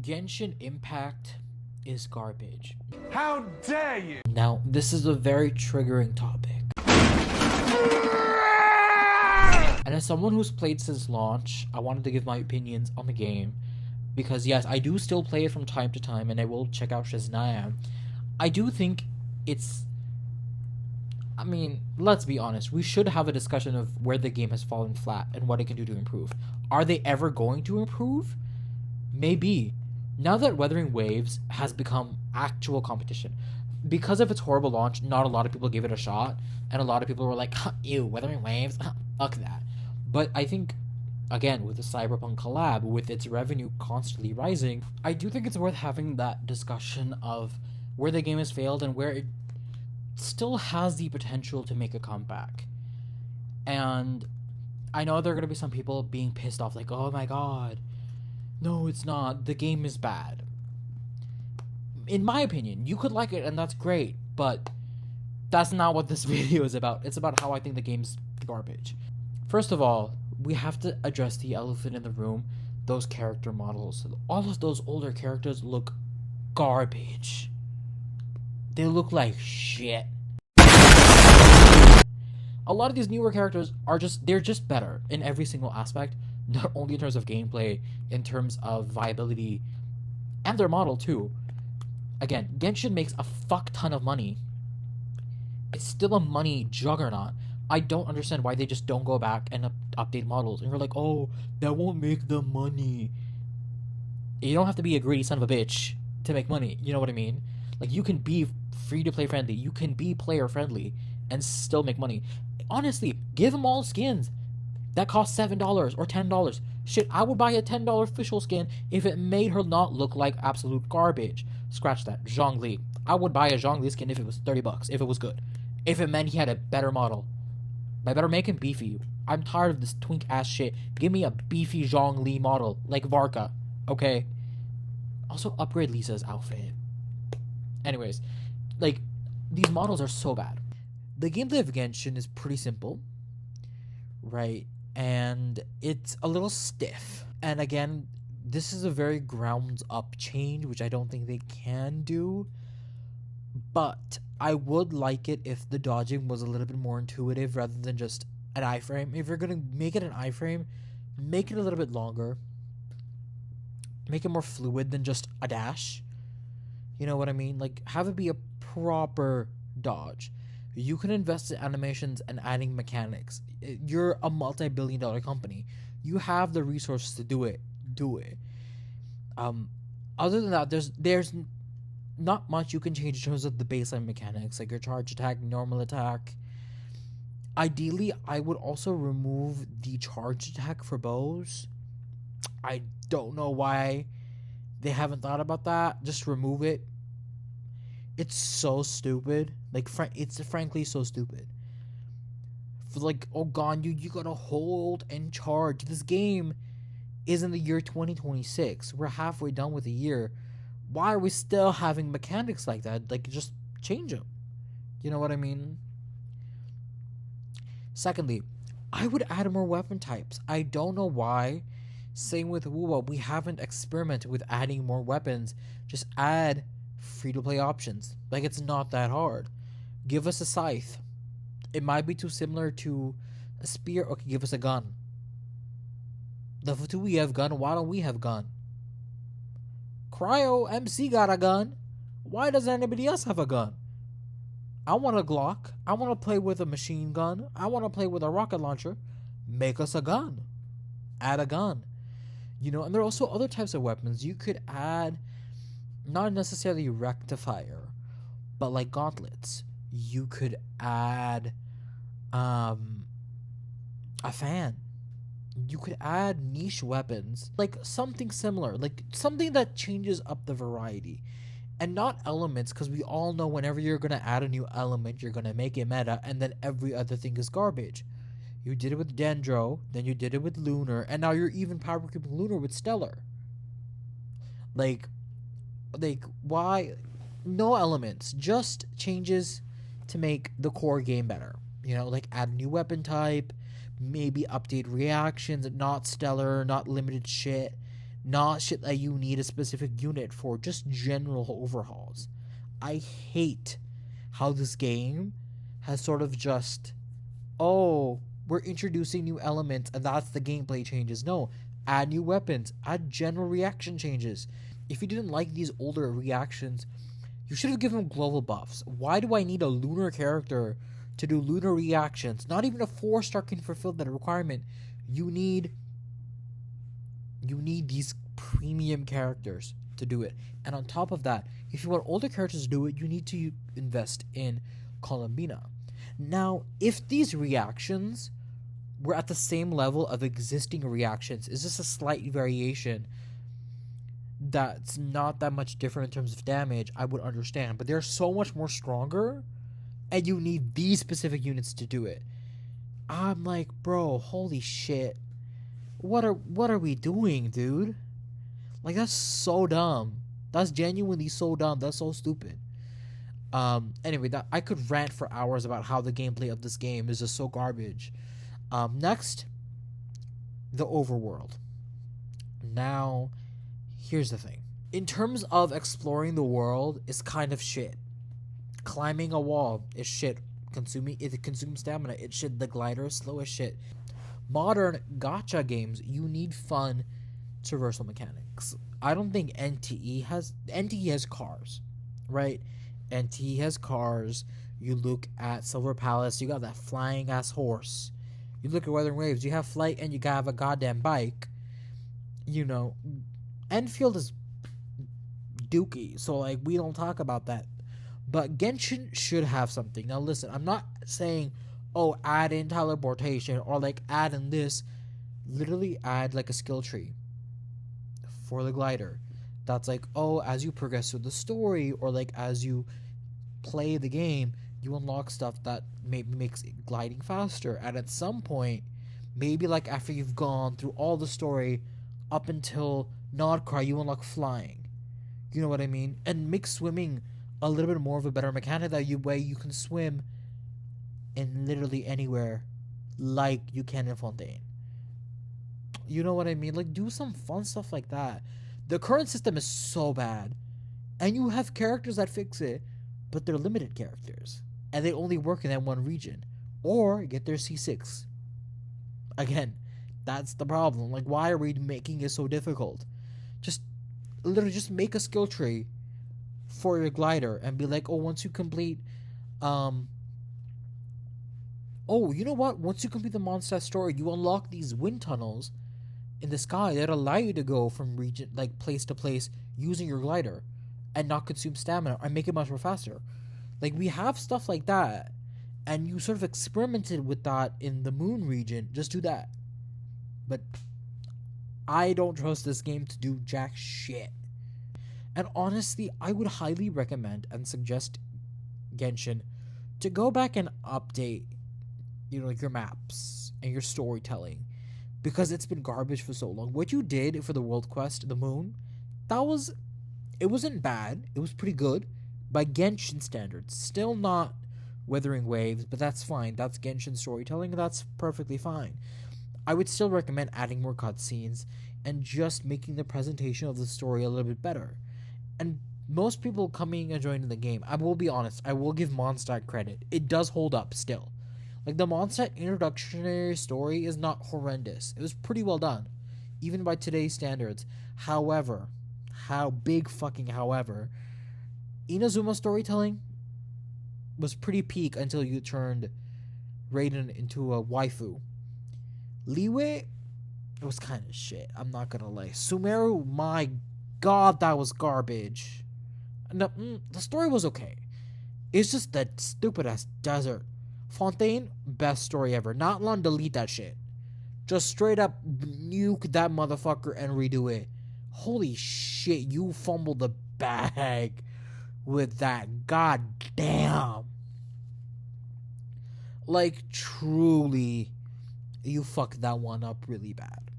Genshin Impact is garbage. How dare you! Now, this is a very triggering topic. And as someone who's played since launch, I wanted to give my opinions on the game. Because yes, I do still play it from time to time, and I will check out Shazam. I do think it's... I mean, let's be honest. We should have a discussion of where the game has fallen flat and what it can do to improve. Are they ever going to improve? Maybe. Now that Weathering Waves has become actual competition, because of its horrible launch, not a lot of people gave it a shot, and a lot of people were like, ew, Weathering Waves? Fuck that. But I think, again, with the Cyberpunk collab, with its revenue constantly rising, I do think it's worth having that discussion of where the game has failed and where it still has the potential to make a comeback. And I know there are going to be some people being pissed off, like, oh my god, no, it's not. The game is bad. In my opinion, you could like it, and that's great, but that's not what this video is about. It's about how I think the game's garbage. First of all, we have to address the elephant in the room, those character models. All of those older characters look garbage. They look like shit. A lot of these newer characters they're just better in every single aspect, not only in terms of gameplay, in terms of viability, and their model too. Again, Genshin makes a fuck ton of money. It's still a money juggernaut. I don't understand why they just don't go back and update models. And you're like, oh, that won't make the money. You don't have to be a greedy son of a bitch to make money. You know what I mean? Like, you can be free-to-play friendly. You can be player-friendly and still make money. Honestly, give them all skins that cost $7 or $10. Shit, I would buy a $10 official skin if it made her not look like absolute garbage. Scratch that. Zhongli. I would buy a Zhongli skin if it was $30, if it was good. If it meant he had a better model. I better make him beefy. I'm tired of this twink ass shit. Give me a beefy Zhongli model, like Varka, okay? Also, upgrade Lisa's outfit. Anyways, like, these models are so bad. The gameplay of Genshin is pretty simple, right? And it's a little stiff. And again, this is a very grounds up change, which I don't think they can do. But I would like it if the dodging was a little bit more intuitive rather than just an iframe. If you're going to make it an iframe, make it a little bit longer. Make it more fluid than just a dash. You know what I mean? Like, have it be a proper dodge. You can invest in animations and adding mechanics. You're a multi-billion-dollar company. You have the resources to do it. Do it. Other than that, there's not much you can change in terms of the baseline mechanics, like your charge attack, normal attack. Ideally, I would also remove the charge attack for bows. I don't know why they haven't thought about that. Just remove it. It's so stupid. Like, it's frankly so stupid. For like, oh god, you gotta hold and charge. This game is in the year 2026. We're halfway done with the year. Why are we still having mechanics like that? Like, just change them. You know what I mean? Secondly, I would add more weapon types. I don't know why. Same with WoWa, we haven't experimented with adding more weapons. Just add free-to-play options. Like, it's not that hard. Give us a scythe. It might be too similar to a spear. Okay, give us a gun. Level 2 we have gun. Why don't we have gun? Cryo MC got a gun. Why doesn't anybody else have a gun? I want a Glock. I want to play with a machine gun. I want to play with a rocket launcher. Make us a gun. Add a gun. You know, and there are also other types of weapons. You could add, not necessarily rectifier, but like gauntlets. You could add a fan. You could add niche weapons, like something similar, like something that changes up the variety, and not elements, because we all know whenever you're going to add a new element, you're going to make it meta, and then every other thing is garbage. You did it with Dendro, then you did it with Lunar, and now you're even power creeping Lunar with Stellar. Like, why? No elements, just changes to make the core game better. You know, like add a new weapon type, maybe update reactions, not stellar, not limited shit. not shit that you need a specific unit for, just general overhauls. I hate how this game has sort of just, oh, we're introducing new elements and that's the gameplay changes. No, add new weapons, add general reaction changes. If you didn't like these older reactions, you should have given them global buffs. Why do I need a lunar character to do lunar reactions? Not even a 4-star can fulfill that requirement. You need these premium characters to do it. And on top of that, if you want older characters to do it, you need to invest in Columbina. Now, if these reactions were at the same level of existing reactions, is this a slight variation that's not that much different in terms of damage, I would understand. But they're so much more stronger, and you need these specific units to do it. I'm like, bro, holy shit. What are we doing, dude? Like, that's so dumb. That's genuinely so dumb. That's so stupid. Anyway, that I could rant for hours about how the gameplay of this game is just so garbage. Next, the overworld. Now, here's the thing. In terms of exploring the world, it's kind of shit. Climbing a wall is shit. It consumes stamina. It's shit. The glider is slow as shit. Modern gacha games, you need fun traversal mechanics. I don't think NTE has cars, right? NTE has cars. You look at Silver Palace, you got that flying ass horse. You look at Wuthering Waves, you have flight and you gotta have a goddamn bike. You know, Enfield is dookie, so like we don't talk about that. But Genshin should have something. Now listen, I'm not saying, oh, add in teleportation or like add in this. Literally add like a skill tree for the glider. That's like, oh, as you progress through the story or like as you play the game, you unlock stuff that maybe makes gliding faster. And at some point, maybe like after you've gone through all the story up until Nodcry, you unlock flying. You know what I mean? And make swimming a little bit more of a better mechanic that way you can swim in literally anywhere like you can in Fontaine. You know what I mean? Like, do some fun stuff like that. The current system is so bad, and you have characters that fix it, but they're limited characters, and they only work in that one region, or get their C6. Again, that's the problem. Like, why are we making it so difficult? Just literally just make a skill tree for your glider and be like, oh, once you complete oh, you know what? Once you complete the Mondstadt story, you unlock these wind tunnels in the sky that allow you to go from region, like place to place, using your glider, and not consume stamina and make it much more faster. Like, we have stuff like that, and you sort of experimented with that in the Moon region. Just do that. But I don't trust this game to do jack shit. And honestly, I would highly recommend and suggest Genshin to go back and update, you know, your maps and your storytelling, because it's been garbage for so long. What you did for the World Quest, the Moon, it wasn't bad. It was pretty good by Genshin standards. Still not Wuthering Waves, but that's fine. That's Genshin storytelling. That's perfectly fine. I would still recommend adding more cutscenes and just making the presentation of the story a little bit better. And most people coming and joining the game, I will be honest, I will give Mondstadt credit. It does hold up still. Like, the Mondstadt introductory story is not horrendous. It was pretty well done, even by today's standards. However, however, Inazuma's storytelling was pretty peak until you turned Raiden into a waifu. Liyue, it was kind of shit. I'm not gonna lie. Sumeru, my god, that was garbage. No, the story was okay. It's just that stupid ass desert. Fontaine, best story ever. Not long, delete that shit. Just straight up nuke that motherfucker and redo it. Holy shit, you fumbled the bag with that. God damn. Like, truly, you fucked that one up really bad.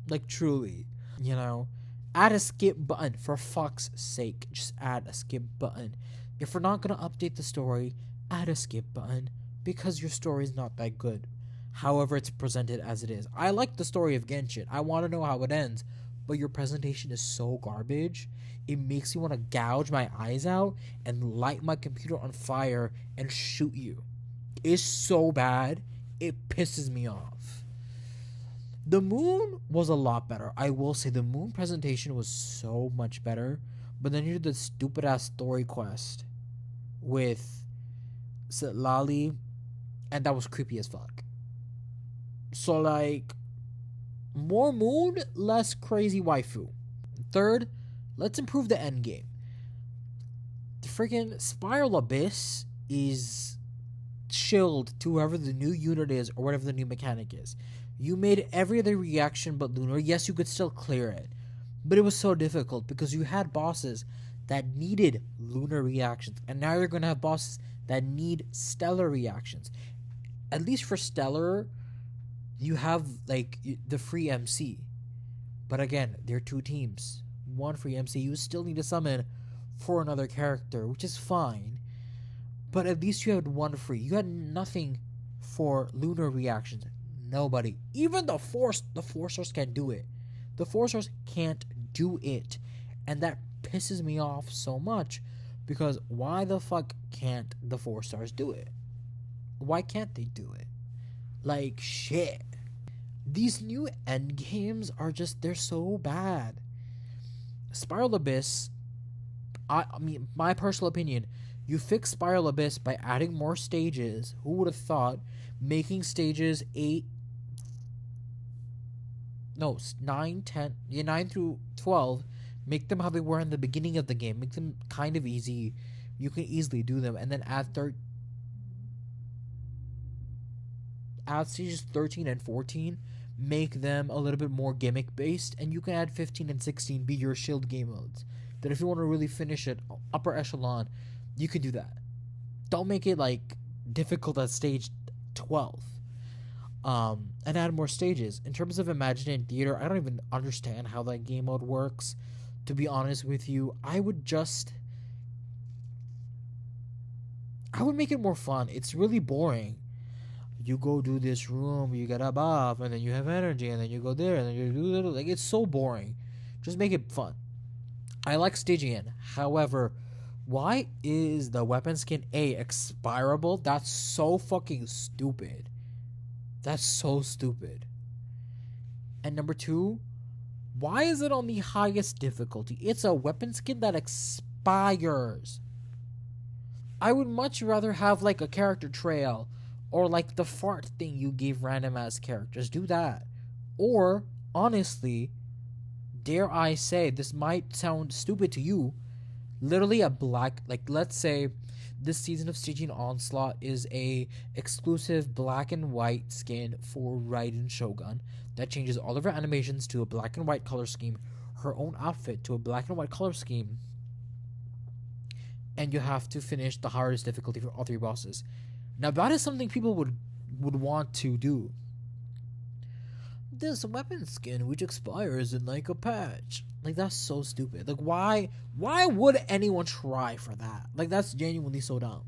Like, truly. You know? Add a skip button, for fuck's sake. Just add a skip button. If we're not gonna update the story, add a skip button, because your story is not that good. However, it's presented as it is. I like the story of Genshin. I want to know how it ends, but your presentation is so garbage, it makes me want to gouge my eyes out and light my computer on fire and shoot you. It's so bad, it pisses me off. The Moon was a lot better. I will say the Moon presentation was so much better, but then you did the stupid ass story quest with Lali, and that was creepy as fuck. So, like, more Moon, less crazy waifu. Third, let's improve the end game. The freaking Spiral Abyss is chilled to whoever the new unit is or whatever the new mechanic is. You made every other reaction but lunar. Yes, you could still clear it, but it was so difficult because you had bosses that needed lunar reactions, and now you're going to have bosses that need stellar reactions. At least for stellar, you have like the free MC, but again, there are two teams, one free MC. You still need to summon for another character, which is fine, but at least you had one free. You had nothing for lunar reactions. Nobody, even the forcers can't do it. The forcers can't do it, and that pisses me off so much, because why the fuck can't the 4-stars do it? Why can't they do it? Like, shit. These new end games are just, they're so bad. Spiral Abyss, I mean, my personal opinion, you fix Spiral Abyss by adding more stages. Who would have thought? Making stages 9 through 12, make them how they were in the beginning of the game. Make them kind of easy. You can easily do them. And then add stages 13 and 14. Make them a little bit more gimmick based. And you can add 15 and 16 be your shield game modes. That if you want to really finish it upper echelon, you can do that. Don't make it like difficult at stage 12. And add more stages. In terms of Imaginary Theater, I don't even understand how that game mode works. To be honest with you, I would make it more fun. It's really boring. You go do this room, you get a buff, and then you have energy, and then you go there, and then you do that. Like, it's so boring. Just make it fun. I like Stygian. However, why is the weapon skin expirable? That's so fucking stupid. That's so stupid. And number 2, why is it on the highest difficulty? It's a weapon skin that expires. I would much rather have like a character trail, or like the fart thing you gave random ass characters. Do that. Or, honestly, dare I say, this might sound stupid to you, literally a black, like, let's say this season of Stygian Onslaught is a exclusive black and white skin for Raiden Shogun that changes all of her animations to a black and white color scheme, her own outfit to a black and white color scheme, and you have to finish the hardest difficulty for all 3 bosses. Now that is something people would want to do. This weapon skin which expires in like a patch. Like, that's so stupid. Like, why would anyone try for that? Like, that's genuinely so dumb.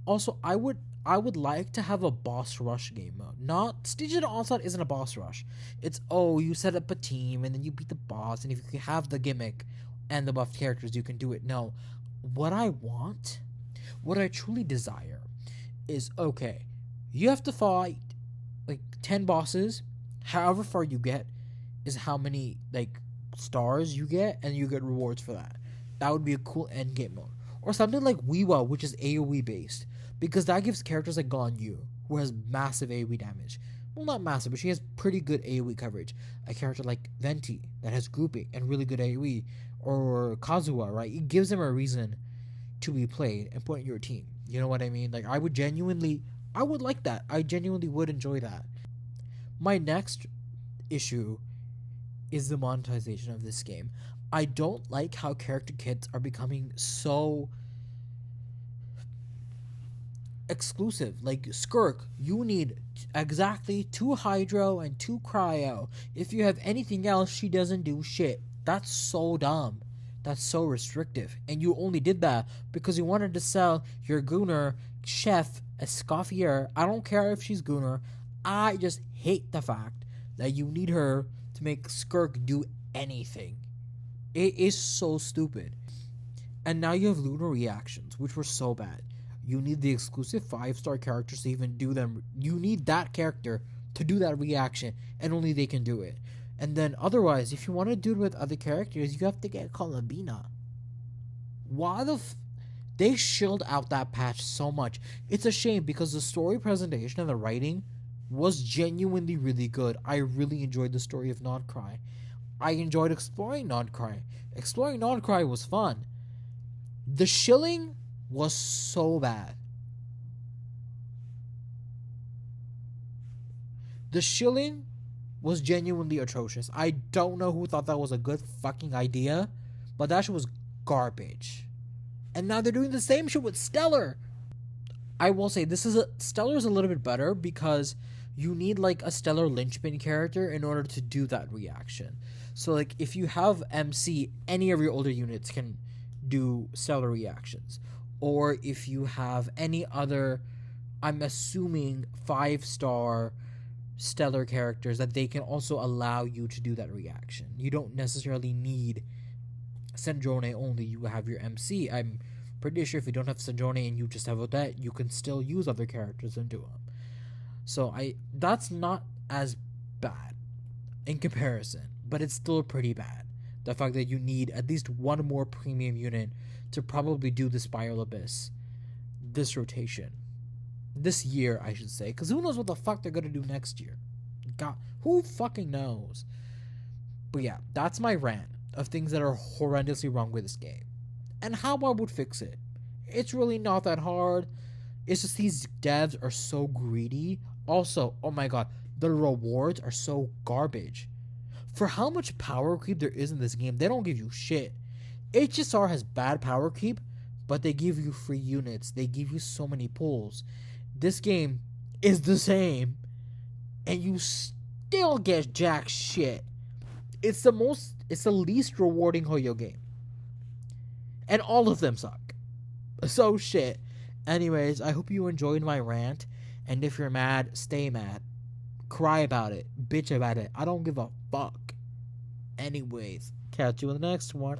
Also, I would like to have a boss rush game mode. Not Stygian Onslaught isn't a boss rush. It's, you set up a team and then you beat the boss, and if you have the gimmick and the buffed characters, you can do it. No. What I truly desire is, okay, you have to fight like 10 bosses. However far you get is how many like stars you get, and you get rewards for that. That would be a cool end game mode. Or something like Weewa, which is AoE based, because that gives characters like Ganyu, who has massive AoE damage. Well, not massive, but she has pretty good AoE coverage. A character like Venti that has grouping and really good AoE, or Kazuha, right? It gives them a reason to be played and put in your team. You know what I mean? Like, I would like that. I genuinely would enjoy that. My next issue is the monetization of this game. I don't like how character kits are becoming so exclusive. Like, Skirk, you need exactly 2 Hydro and 2 Cryo. If you have anything else, she doesn't do shit. That's so dumb. That's so restrictive. And you only did that because you wanted to sell your Gunner Chef Escoffier. I don't care if she's Gunner. I just hate the fact that you need her to make Skirk do anything. It is so stupid. And now you have lunar reactions, which were so bad. You need the exclusive 5-star characters to even do them. You need that character to do that reaction, and only they can do it. And then otherwise, if you want to do it with other characters, you have to get Columbina. Why the they shilled out that patch so much. It's a shame because the story presentation and the writing was genuinely really good. I really enjoyed the story of Non-Cry. I enjoyed exploring Non-Cry. Exploring Non-Cry was fun. The shilling was so bad. The shilling was genuinely atrocious. I don't know who thought that was a good fucking idea, but that shit was garbage. And now they're doing the same shit with Stellar. I will say Stellar is a little bit better because you need like a Stellar linchpin character in order to do that reaction. So like if you have MC, any of your older units can do Stellar reactions. Or if you have any other, I'm assuming 5-star Stellar characters, that they can also allow you to do that reaction. You don't necessarily need Sandrone only. You have your MC. I'm pretty sure if you don't have Sandrone and you just have Odette, you can still use other characters and do them. So that's not as bad in comparison, but it's still pretty bad. The fact that you need at least one more premium unit to probably do the Spiral Abyss this rotation. This year, I should say. Because who knows what the fuck they're going to do next year. God, who fucking knows? But yeah, that's my rant of things that are horrendously wrong with this game. And how I would fix it. It's really not that hard. It's just these devs are so greedy. Also, oh my god, the rewards are so garbage. For how much power creep there is in this game, they don't give you shit. HSR has bad power creep, but they give you free units. They give you so many pulls. This game is the same, and you still get jack shit. It's the least rewarding Hoyo game. And all of them suck. So shit. Anyways, I hope you enjoyed my rant, and if you're mad, stay mad. Cry about it. Bitch about it. I don't give a fuck. Anyways, catch you in the next one.